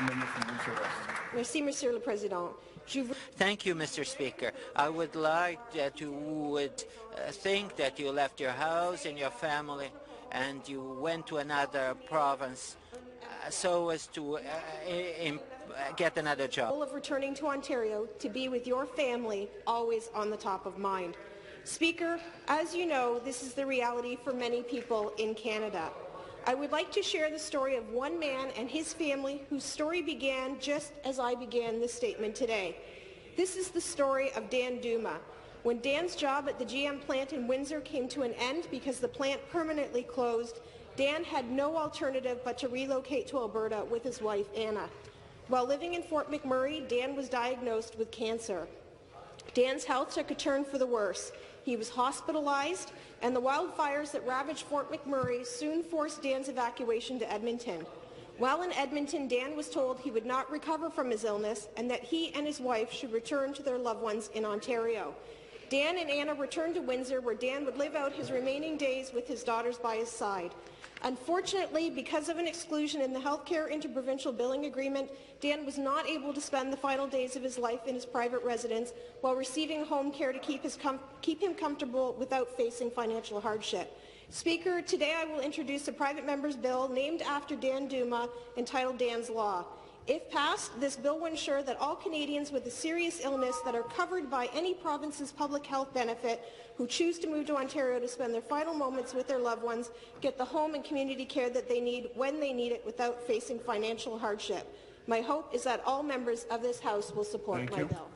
member from Windsor West. Merci, Monsieur le Président. Thank you, Mr. Speaker. I would like that you would think that you left your house and your family and you went to another province so as to get another job. Of returning to Ontario to be with your family always on the top of mind. Speaker, as you know, this is the reality for many people in Canada. I would like to share the story of one man and his family whose story began just as I began this statement today. This is the story of Dan Duma. When Dan's job at the GM plant in Windsor came to an end because the plant permanently closed, Dan had no alternative but to relocate to Alberta with his wife, Anna. While living in Fort McMurray, Dan was diagnosed with cancer. Dan's health took a turn for the worse. He was hospitalized, and the wildfires that ravaged Fort McMurray soon forced Dan's evacuation to Edmonton. While in Edmonton, Dan was told he would not recover from his illness and that he and his wife should return to their loved ones in Ontario. Dan and Anna returned to Windsor, where Dan would live out his remaining days with his daughters by his side. Unfortunately, because of an exclusion in the Healthcare Interprovincial Billing Agreement, Dan was not able to spend the final days of his life in his private residence while receiving home care to keep him comfortable without facing financial hardship. Speaker, today I will introduce a private member's bill named after Dan Duma, entitled Dan's Law. If passed, this bill will ensure that all Canadians with a serious illness that are covered by any province's public health benefit who choose to move to Ontario to spend their final moments with their loved ones get the home and community care that they need when they need it without facing financial hardship. My hope is that all members of this House will support my bill.